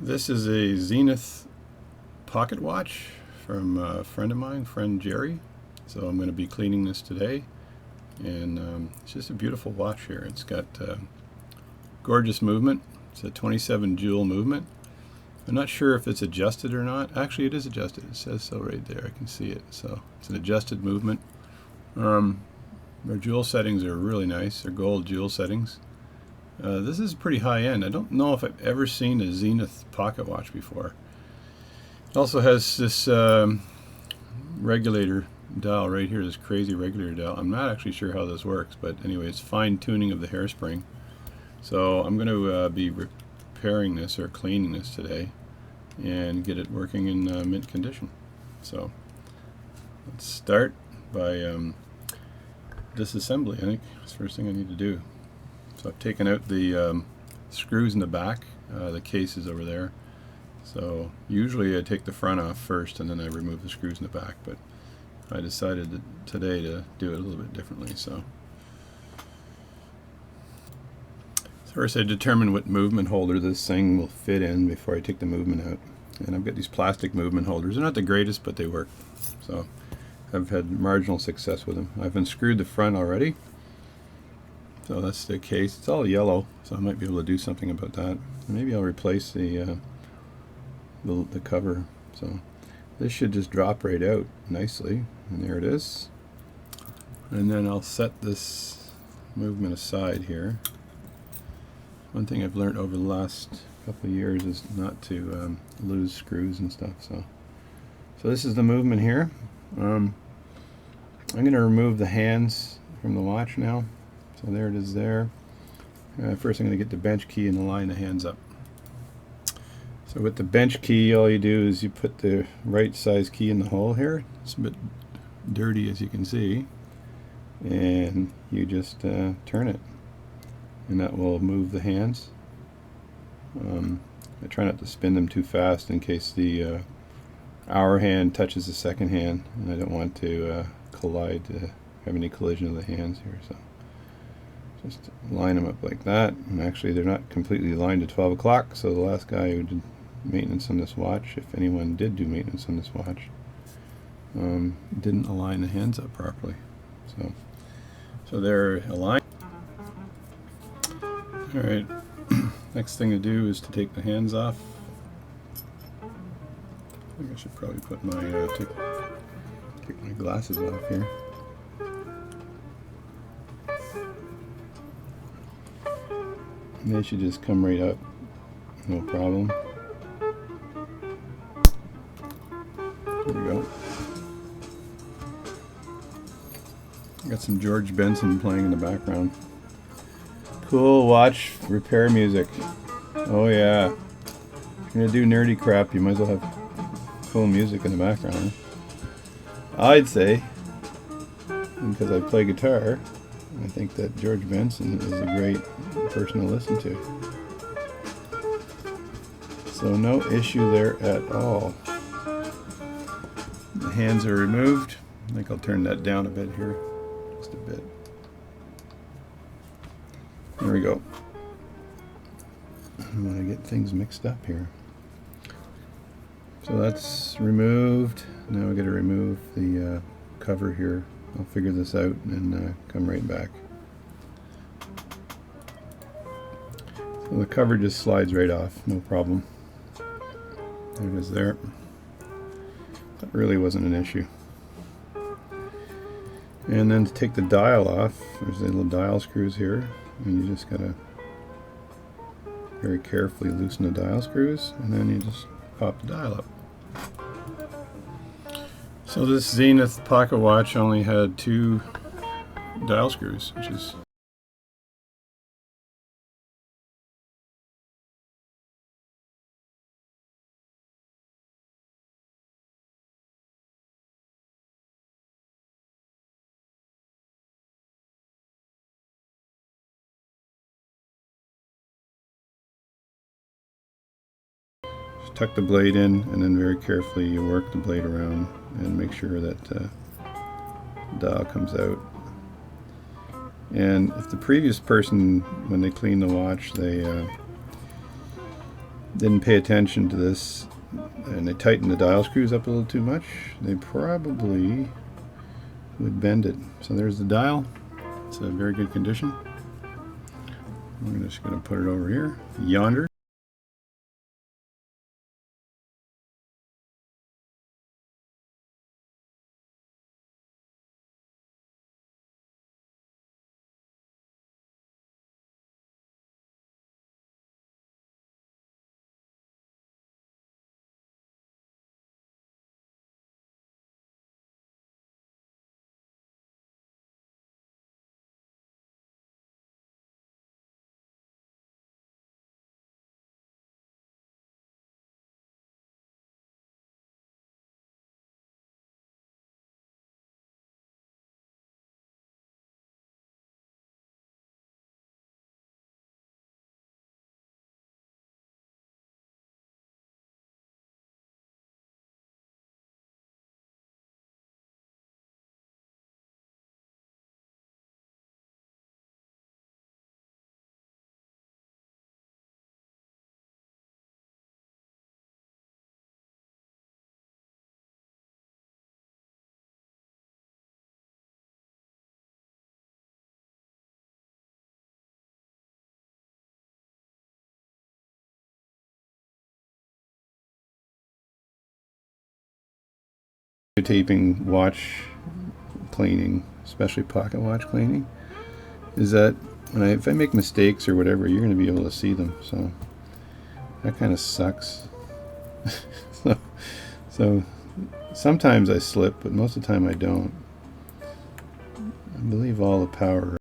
This is a Zeneth Pocket Watch from a friend of mine, friend Jerry. So I'm going to be cleaning this today, and it's just a beautiful watch here. It's got gorgeous movement. It's a 27 jewel movement. I'm not sure if it's adjusted or not. Actually, it is adjusted. It says so right there. I can see it. So it's an adjusted movement. Their jewel settings are really nice. They're gold jewel settings. This is pretty high end. I don't know if I've ever seen a Zeneth pocket watch before. It also has this regulator dial right here, this crazy regulator dial. I'm not actually sure how this works, but anyway, it's fine tuning of the hairspring. So I'm going to be repairing this or cleaning this today and get it working in mint condition. So let's start by disassembly. I think that's the first thing I need to do. So I've taken out the screws in the back. The case is over there. So usually I take the front off first and then I remove the screws in the back, but I decided today to do it a little bit differently. So first I determine what movement holder this thing will fit in before I take the movement out. And I've got these plastic movement holders. They're not the greatest, but they work. So I've had marginal success with them. I've unscrewed the front already. So that's the case. It's all yellow, so I might be able to do something about that. Maybe I'll replace the cover. So this should just drop right out nicely, and there it is. And then I'll set this movement aside here. One thing I've learned over the last couple of years is not to lose screws and stuff. So this is the movement here. I'm going to remove the hands from the watch now. So there it is there. First I'm going to get the bench key and align the hands up. So with the bench key, all you do is you put the right size key in the hole here. It's a bit dirty, as you can see. And you just turn it. And that will move the hands. I try not to spin them too fast in case the hour hand touches the second hand. And I don't want to collide, have any collision of the hands here. So just line them up like that. And actually they're not completely aligned to 12 o'clock, so the last guy who did maintenance on this watch, if anyone did do maintenance on this watch, didn't align the hands up properly. So they're aligned. Alright, next thing to do is to take the hands off. I think I should probably put my take my glasses off here. And they should just come right up, no problem. There we go. Got some George Benson playing in the background. Cool watch repair music. Oh yeah. If you're gonna do nerdy crap, you might as well have cool music in the background. I'd say, because I play guitar, I think that George Benson is a great person to listen to. So no issue there at all. The hands are removed. I think I'll turn that down a bit here. Just a bit. There we go. I'm going to get things mixed up here. So that's removed. Now we've got to remove the cover here. I'll figure this out and come right back. So the cover just slides right off, no problem. There it is there. That really wasn't an issue. And then to take the dial off, there's the little dial screws here, and you just gotta very carefully loosen the dial screws, and then you just pop the dial up. So this Zeneth pocket watch only had 2 dial screws, which is tuck the blade in, and then very carefully you work the blade around and make sure that the dial comes out. And if the previous person, when they cleaned the watch, they didn't pay attention to this and they tighten the dial screws up a little too much, they probably would bend it. So there's the dial. It's a very good condition. I'm just going to put it over here, yonder. Taping watch cleaning, especially pocket watch cleaning, is that if I make mistakes or whatever, you're going to be able to see them. So that kind of sucks. so sometimes I slip, but most of the time I don't. I believe all the power.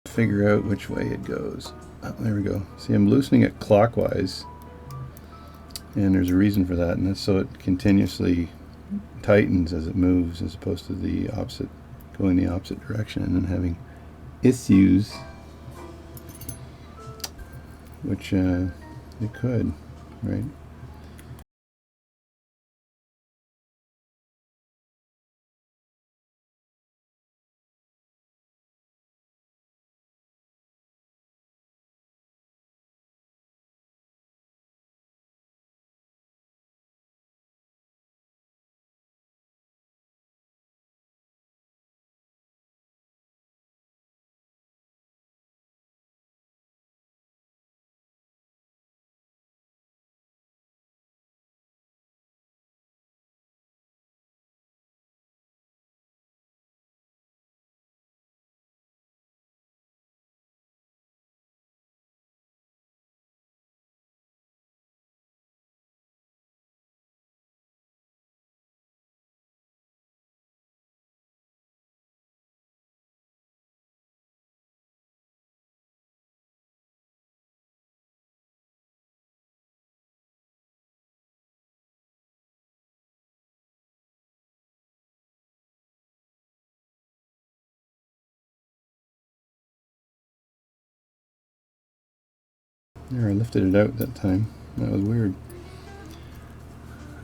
Figure out which way it goes. Oh, there we go. See, I'm loosening it clockwise, and there's a reason for that, and that's so it continuously tightens as it moves, as opposed to the opposite, going the opposite direction and then having issues, which it could, right? There, I lifted it out that time. That was weird.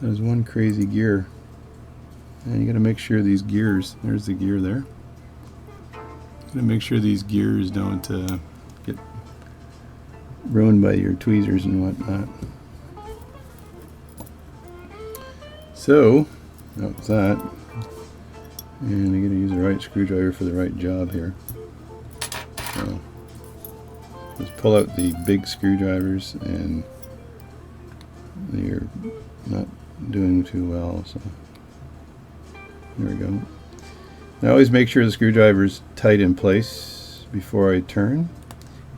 That was one crazy gear. And you gotta make sure these gears, there's the gear there. You gotta make sure these gears don't get ruined by your tweezers and whatnot. So, that was that. And you gotta use the right screwdriver for the right job here. So, just pull out the big screwdrivers, and you're not doing too well. So there we go. I always make sure the screwdriver's tight in place before I turn,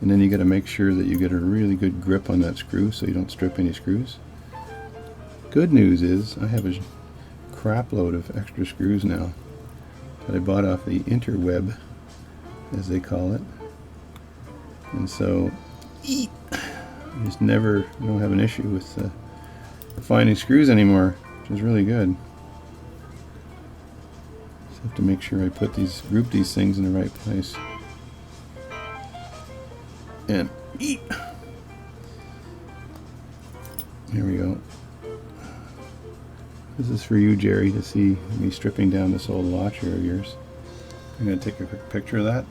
and then you got to make sure that you get a really good grip on that screw so you don't strip any screws. Good news is I have a crap load of extra screws now that I bought off the interweb, as they call it. And so you just never, you don't have an issue with finding screws anymore, which is really good. Just have to make sure I group these things in the right place. And eat. Here we go. This is for you, Jerry, to see me stripping down this old watch here of yours. I'm going to take a quick picture of that.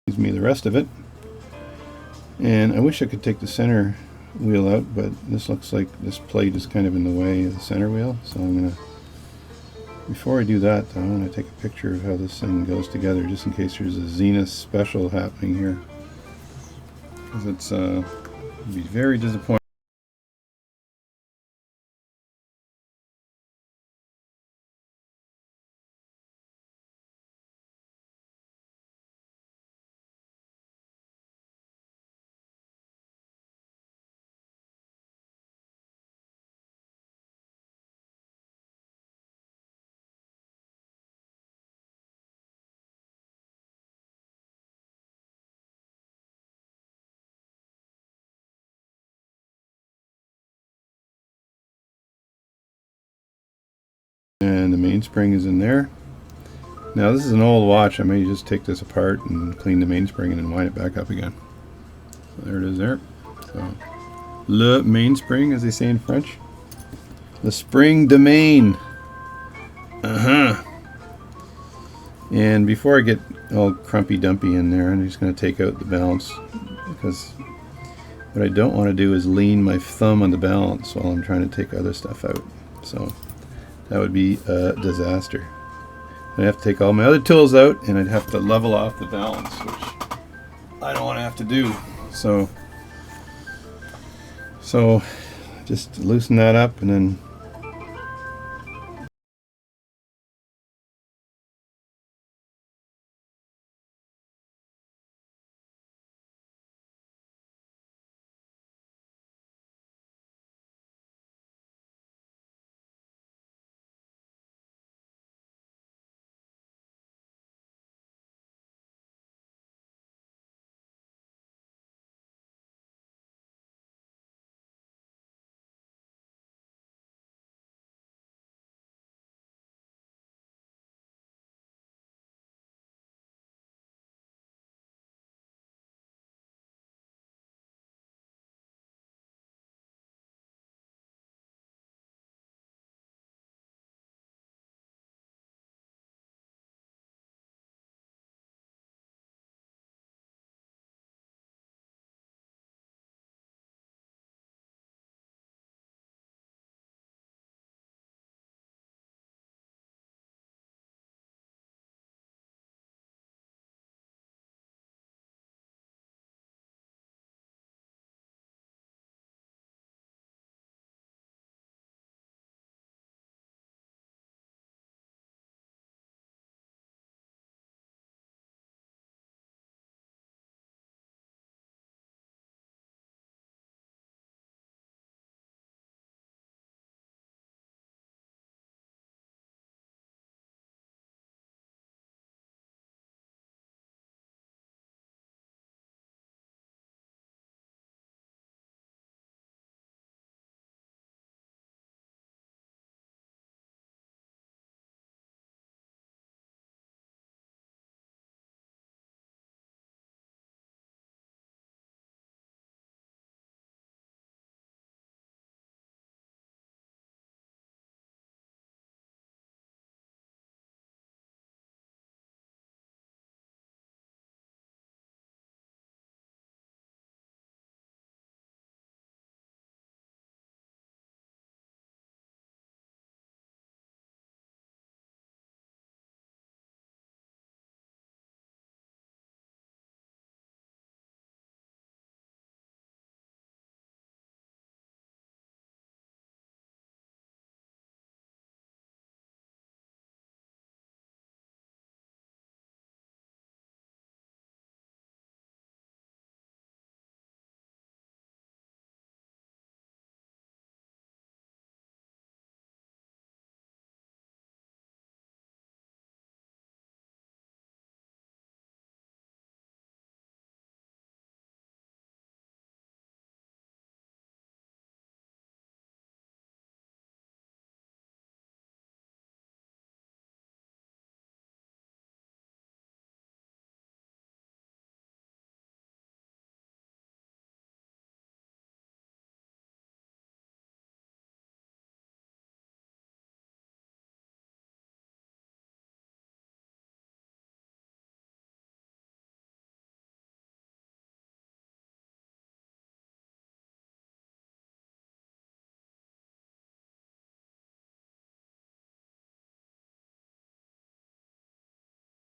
Gives me the rest of it. And I wish I could take the center wheel out, but this looks like this plate is kind of in the way of the center wheel, so I'm going to, before I do that, I want to take a picture of how this thing goes together, just in case there's a Zeneth special happening here, because it's it'd be very disappointing. And the mainspring is in there. Now this is an old watch. I may just take this apart and clean the mainspring and then wind it back up again. So there it is there. So, le mainspring, as they say in French. The spring de main. And before I get all crumpy dumpy in there, I'm just going to take out the balance, because what I don't want to do is lean my thumb on the balance while I'm trying to take other stuff out. So that would be a disaster. I'd have to take all my other tools out, and I'd have to level off the balance, which I don't want to have to do. So just loosen that up, and then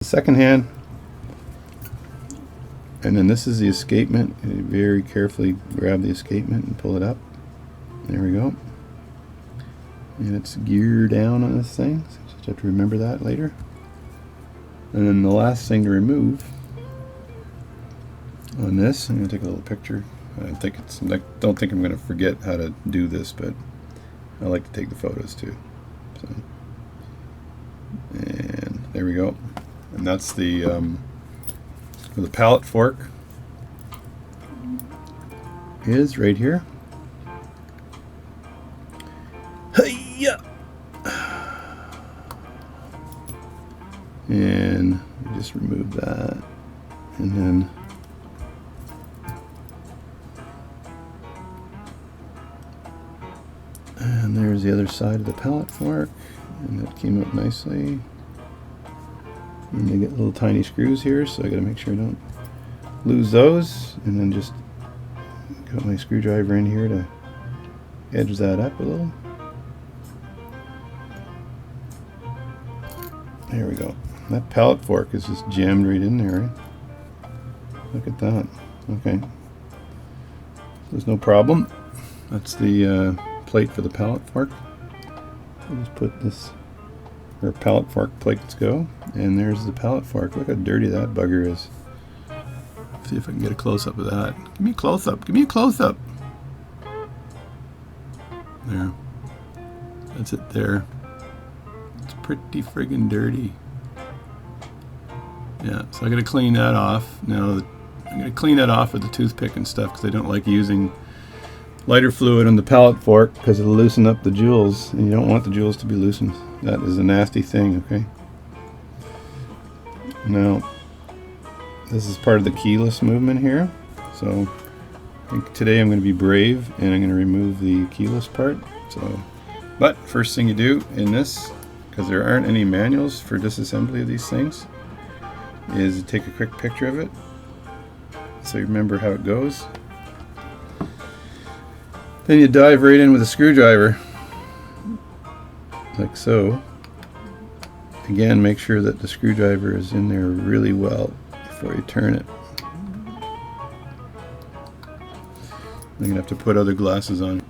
The second hand, and then this is the escapement. You very carefully grab the escapement and pull it up. There we go. And it's gear down on this thing, so you just have to remember that later. And then the last thing to remove on this, I'm going to take a little picture. I don't think I'm going to forget how to do this, but I like to take the photos too. So, and there we go. And that's the pallet fork is right here. Hi-ya! And we just remove that, and then there's the other side of the pallet fork, and that came out nicely. And they get little tiny screws here, so I got to make sure I don't lose those. And then just got my screwdriver in here to edge that up a little. There we go. That pallet fork is just jammed right in there, right? Look at that. Okay. There's no problem. That's the plate for the pallet fork. I'll just put this where pallet fork plates go, and there's the pallet fork. Look how dirty that bugger is. See if I can get a close-up of that. Give me a close-up. Give me a close-up. There. That's it there. It's pretty friggin' dirty. Yeah, so I gotta clean that off. Now, I'm gonna clean that off with a toothpick and stuff because I don't like using lighter fluid on the pallet fork because it'll loosen up the jewels, and you don't want the jewels to be loosened. That is a nasty thing, okay? Now, this is part of the keyless movement here. So, I think today I'm going to be brave and I'm going to remove the keyless part. So, but first thing you do in this, because there aren't any manuals for disassembly of these things, is you take a quick picture of it so you remember how it goes. Then you dive right in with a screwdriver, like so. Again, make sure that the screwdriver is in there really well before you turn it. I'm going to have to put other glasses on.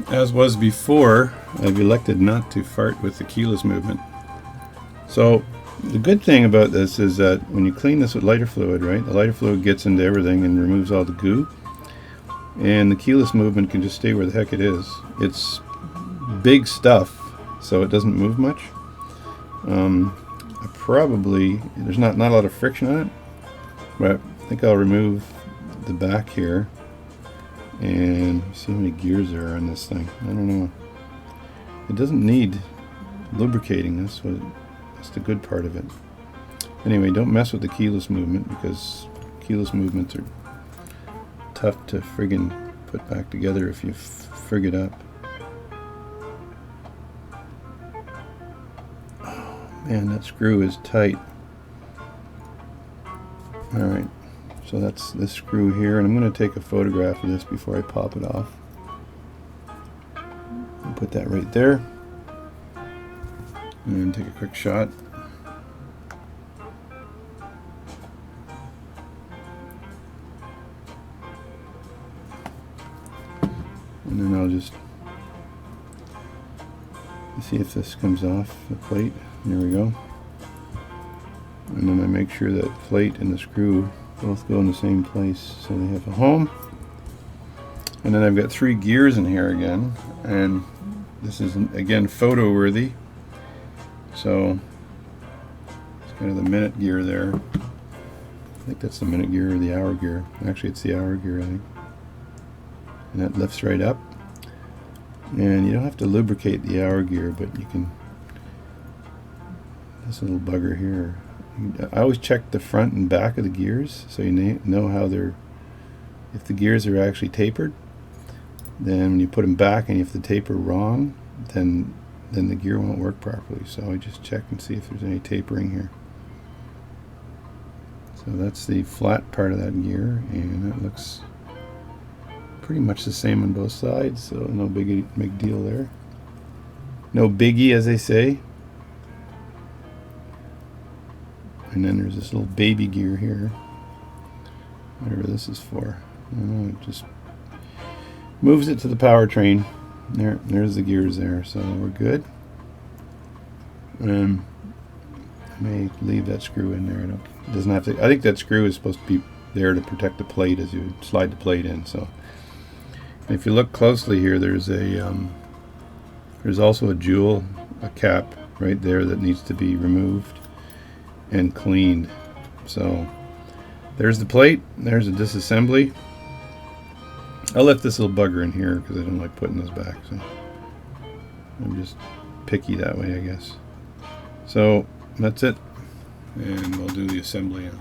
As was before, I've elected not to fart with the keyless movement. So the good thing about this is that when you clean this with lighter fluid, right, the lighter fluid gets into everything and removes all the goo. And the keyless movement can just stay where the heck it is. It's big stuff, so it doesn't move much. There's not a lot of friction on it, but I think I'll remove the back here and see how many gears there are on this thing. I don't know. It doesn't need lubricating. That's the good part of it. Anyway, don't mess with the keyless movement because keyless movements are tough to friggin' put back together if you frig it up. Oh man, that screw is tight. Alright, so that's this screw here, and I'm going to take a photograph of this before I pop it off. I'll put that right there. And take a quick shot. And then I'll just see if this comes off the plate. There we go. And then I make sure that plate and the screw both go in the same place so they have a home. And then I've got 3 gears in here again, and this is again photo worthy. So it's kind of the minute gear there. I think that's the minute gear or the hour gear. Actually, it's the hour gear, I think. And that lifts right up. And you don't have to lubricate the hour gear, but you can. This little bugger here. I always check the front and back of the gears so you know how they're. If the gears are actually tapered, then when you put them back and if the taper wrong, then the gear won't work properly. So I just check and see if there's any tapering here. So that's the flat part of that gear, and that looks pretty much the same on both sides, so no big deal there. No biggie, as they say. And then there's this little baby gear here, whatever this is for. It just moves it to the powertrain. There's the gears there, so we're good. I may leave that screw in there. It doesn't have to. I think that screw is supposed to be there to protect the plate as you slide the plate in. So if you look closely here, there's also a cap right there that needs to be removed and cleaned. So there's the plate, there's a disassembly. I'll lift this little bugger in here because I don't like putting this back, so I'm just picky that way, I guess. So that's it, and we'll do the assembly now.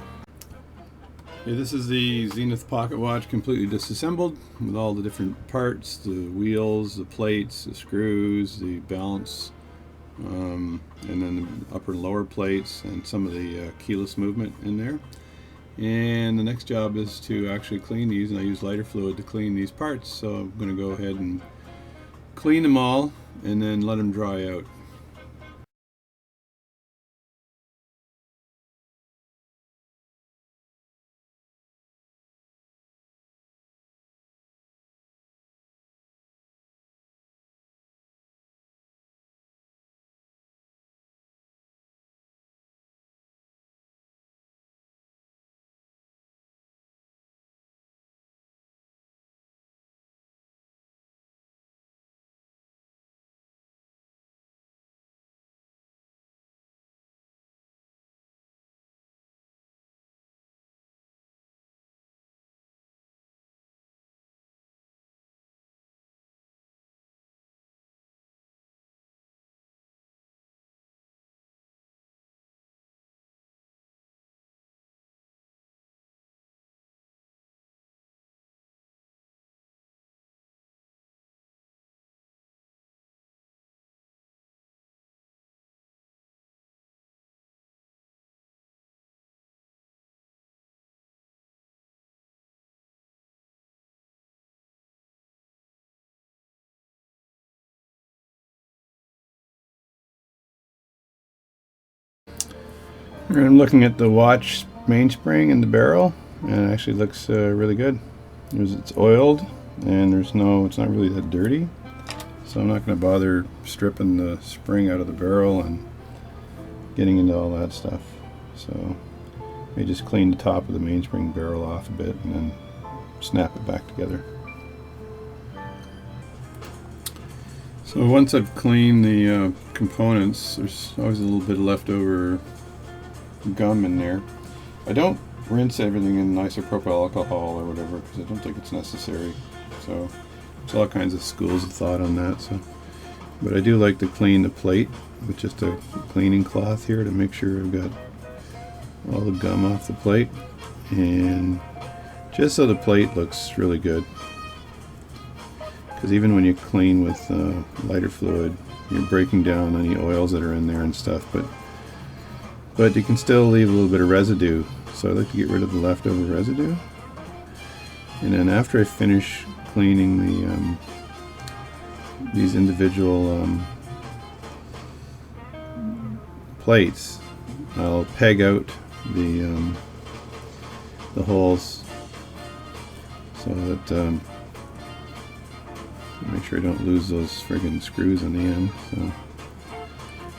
Okay, this is the Zeneth Pocket Watch completely disassembled with all the different parts, the wheels, the plates, the screws, the balance, and then the upper and lower plates, and some of the keyless movement in there. And the next job is to actually clean these, and I use lighter fluid to clean these parts. So I'm going to go ahead and clean them all and then let them dry out. I'm looking at the watch mainspring and the barrel, and it actually looks really good. It's oiled, and it's not really that dirty, so I'm not going to bother stripping the spring out of the barrel and getting into all that stuff. So I just clean the top of the mainspring barrel off a bit and then snap it back together. So once I've cleaned the components, there's always a little bit of leftover gum in there. I don't rinse everything in isopropyl alcohol or whatever because I don't think it's necessary. So there's all kinds of schools of thought on that. So, but I do like to clean the plate with just a cleaning cloth here to make sure I've got all the gum off the plate, and just so the plate looks really good. Because even when you clean with lighter fluid, you're breaking down any oils that are in there and stuff, but you can still leave a little bit of residue. So I like to get rid of the leftover residue. And then after I finish cleaning these individual plates, I'll peg out the holes so that make sure I don't lose those friggin' screws in the end. So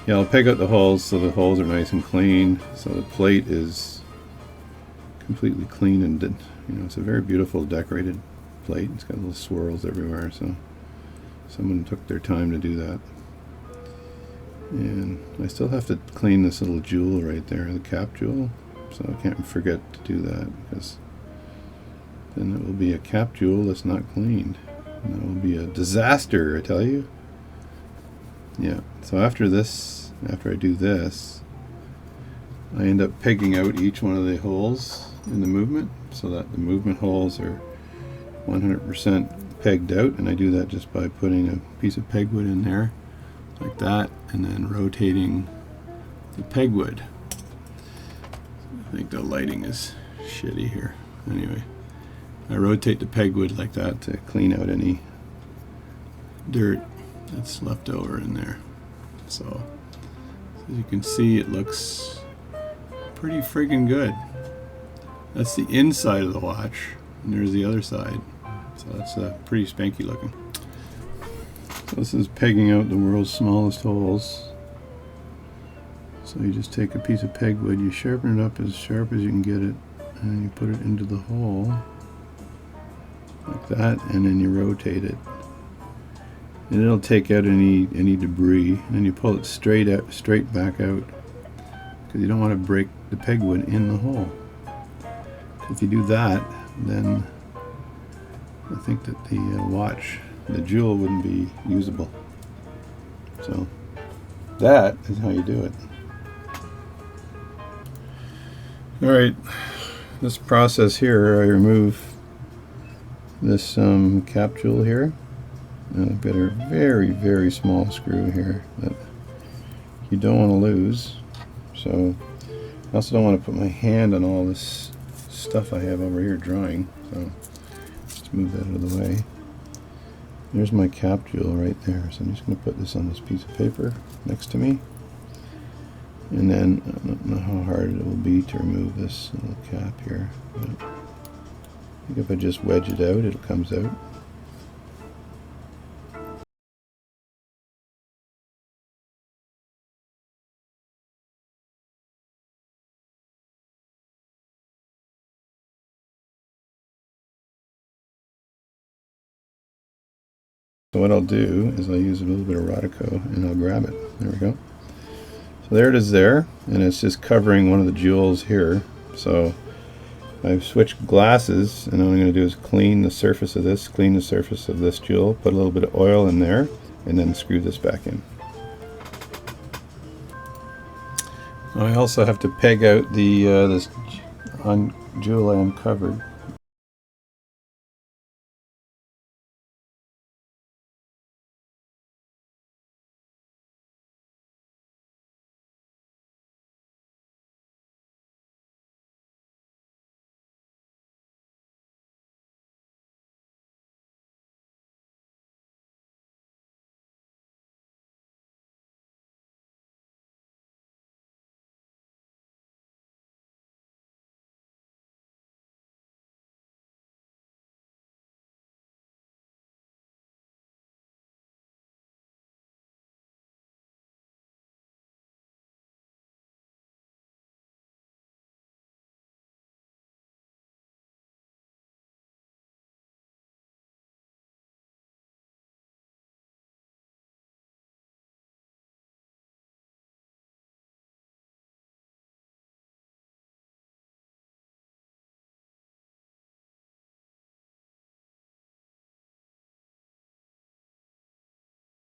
yeah, I'll peg out the holes so the holes are nice and clean, so the plate is completely clean, and it's a very beautiful decorated plate. It's got little swirls everywhere, so someone took their time to do that. And I still have to clean this little jewel right there, the cap jewel, so I can't forget to do that, because then it will be a cap jewel that's not cleaned, and that will be a disaster, I tell you. Yeah, so after I do this, I end up pegging out each one of the holes in the movement so that the movement holes are 100% pegged out, and I do that just by putting a piece of pegwood in there like that and then rotating the pegwood. I think the lighting is shitty here. Anyway, I rotate the pegwood like that to clean out any dirt that's left over in there. So as you can see, it looks pretty friggin' good. That's the inside of the watch, and there's the other side. So that's pretty spanky looking. So this is pegging out the world's smallest holes. So you just take a piece of peg wood, you sharpen it up as sharp as you can get it, and you put it into the hole like that, and then you rotate it. And it'll take out any debris, and then you pull it straight back out, because you don't want to break the pegwood in the hole. If you do that, then I think that the jewel wouldn't be usable. So that is how you do it. Alright, this process here, I remove this cap jewel here. And I've got a very, very small screw here that you don't want to lose. So I also don't want to put my hand on all this stuff I have over here drying. So let's move that out of the way. There's my cap jewel right there. So I'm just going to put this on this piece of paper next to me. And then I don't know how hard it will be to remove this little cap here. But I think if I just wedge it out, it comes out. So what I'll do is I'll use a little bit of Rodico and I'll grab it. There we go. So there it is there, and it's just covering one of the jewels here. So I've switched glasses, and all I'm going to do is clean the surface of this jewel, put a little bit of oil in there, and then screw this back in. I also have to peg out the this jewel I uncovered.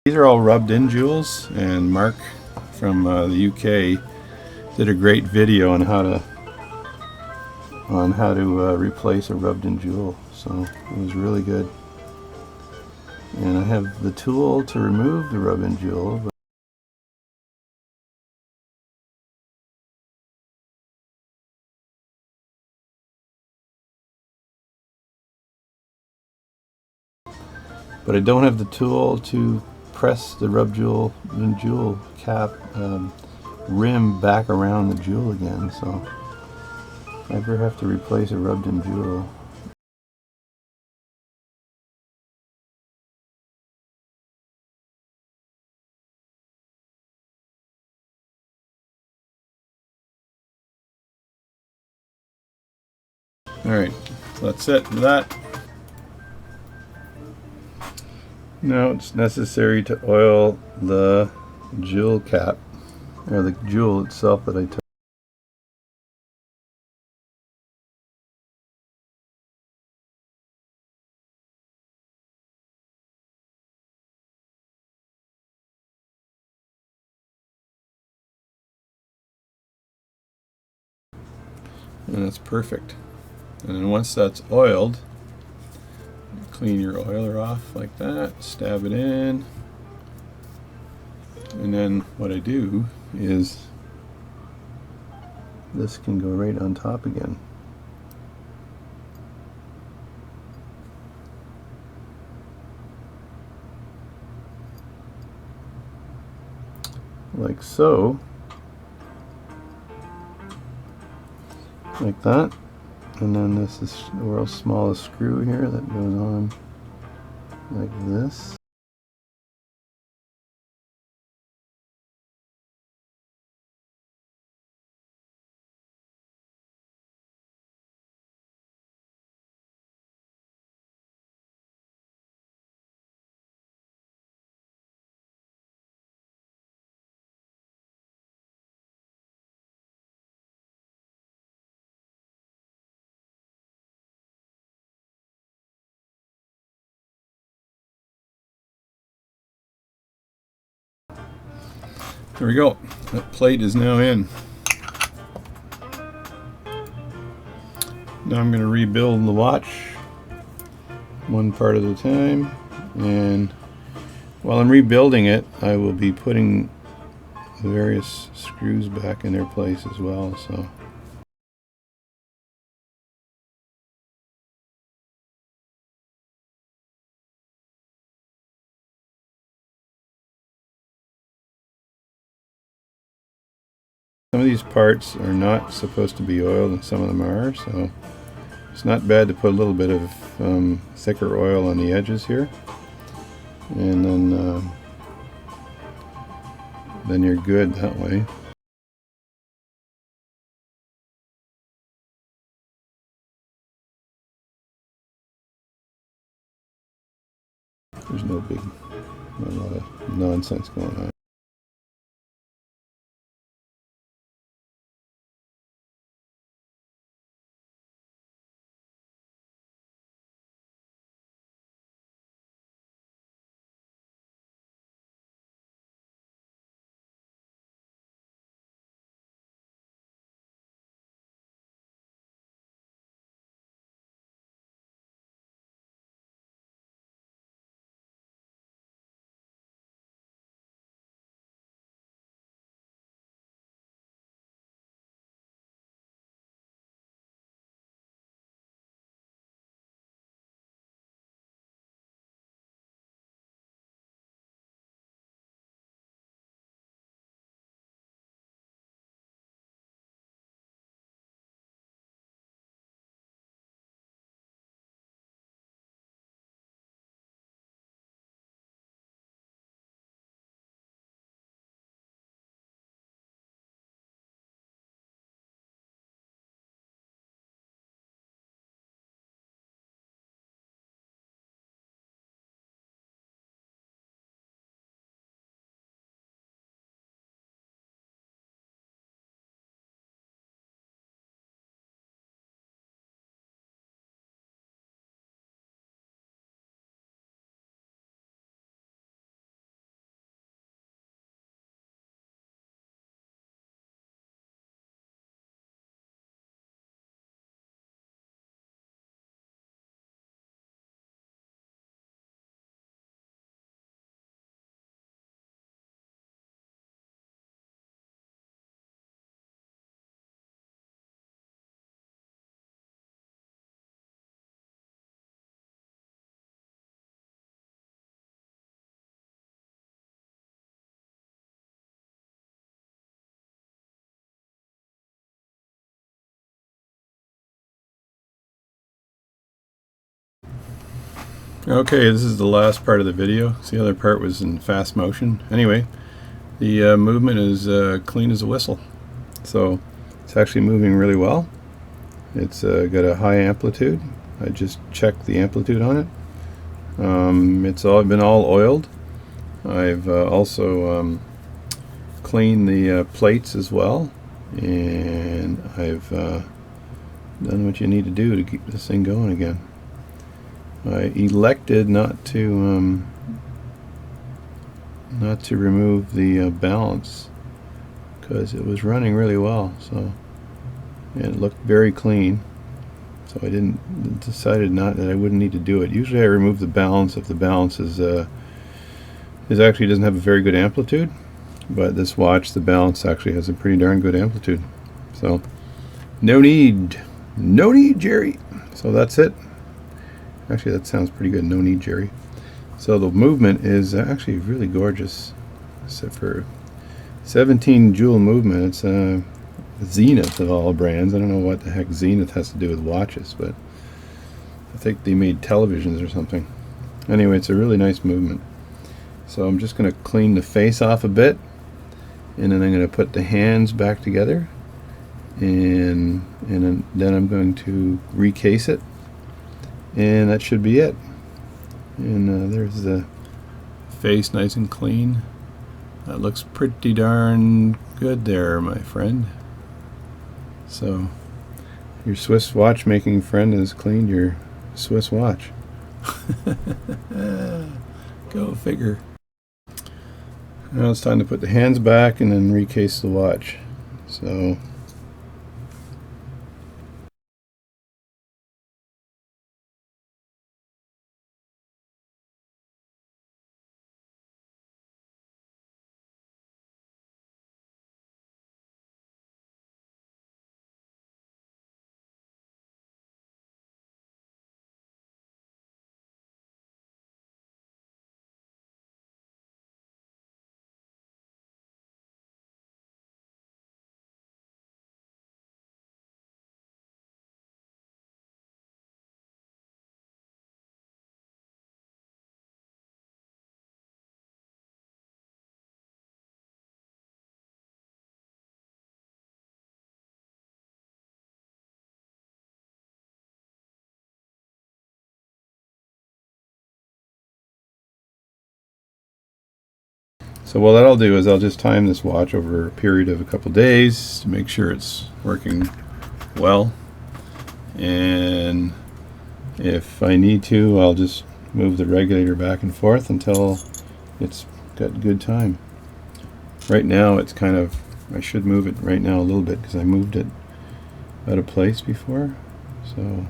These are all rubbed in jewels, and Mark from the UK did a great video on how to replace a rubbed in jewel. So it was really good. And I have the tool to remove the rubbed in jewel. But I don't have the tool to press the rubbed jewel cap rim back around the jewel again. So if I ever have to replace a rubbed in jewel, alright, so that's it for that. Now it's necessary to oil the jewel cap, or the jewel itself that I took. And that's perfect. And then once that's oiled, clean your oiler off like that, stab it in, and then what I do is this can go right on top again. Like so. like that. And then this is the world's smallest screw here that goes on like this. There we go. That plate is now in. Now I'm going to rebuild the watch one part at a time, and while I'm rebuilding it, I will be putting the various screws back in their place as well. So some of these parts are not supposed to be oiled and some of them are, so it's not bad to put a little bit of thicker oil on the edges here, and then you're good that way. There's not a lot of nonsense going on. Okay, this is the last part of the video. The other part was in fast motion. Anyway, the movement is clean as a whistle. So it's actually moving really well. It's got a high amplitude. I just checked the amplitude on it. It's been all oiled. I've also cleaned the plates as well, and I've done what you need to do to keep this thing going again. I elected not to remove the balance because it was running really well, so, and it looked very clean. So I decided not that I wouldn't need to do it. Usually I remove the balance if the balance is actually doesn't have a very good amplitude, but this watch, the balance actually has a pretty darn good amplitude. So no need, Jerry. So that's it. Actually, that sounds pretty good. No need, Jerry. So the movement is actually really gorgeous, except for 17 joule movement. Zeneth of all brands. I don't know what the heck Zeneth has to do with watches, but I think they made televisions or something. Anyway, it's a really nice movement. So I'm just going to clean the face off a bit, and then I'm going to put the hands back together, and then I'm going to recase it, and that should be it. And there's the face, nice and clean. That looks pretty darn good there, my friend. So your Swiss watchmaking friend has cleaned your Swiss watch. Go figure. Now it's time to put the hands back and then recase the watch. So what I'll do is I'll just time this watch over a period of a couple days to make sure it's working well, and if I need to, I'll just move the regulator back and forth until it's got good time. Right now it's kind of, I should move it right now a little bit because I moved it out of place before. So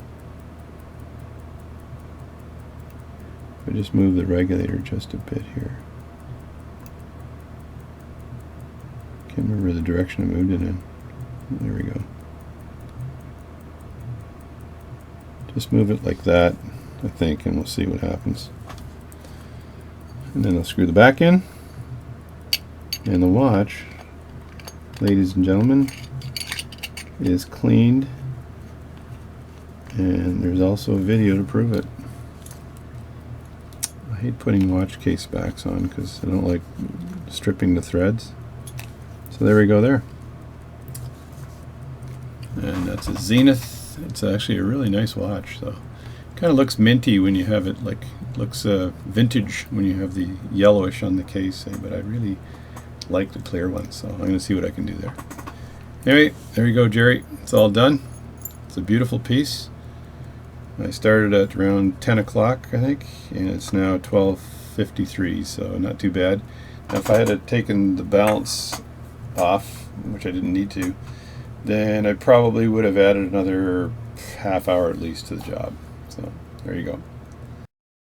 I just move the regulator just a bit here. Can't remember the direction I moved it in. There we go. Just move it like that, I think, and we'll see what happens. And then I'll screw the back in. And the watch, ladies and gentlemen, is cleaned. And there's also a video to prove it. I hate putting watch case backs on because I don't like stripping the threads. So there we go there. And that's a Zenith. It's actually a really nice watch. So kind of looks minty when you have it, like looks vintage when you have the yellowish on the case, but I really like the clear one, so I'm going to see what I can do there. Anyway, there you go, Jerry. It's all done. It's a beautiful piece. I started at around 10 o'clock, I think, and it's now 12:53, so not too bad. Now, if I had taken the balance off, which I didn't need to, then I probably would have added another half hour at least to the job. So there you go.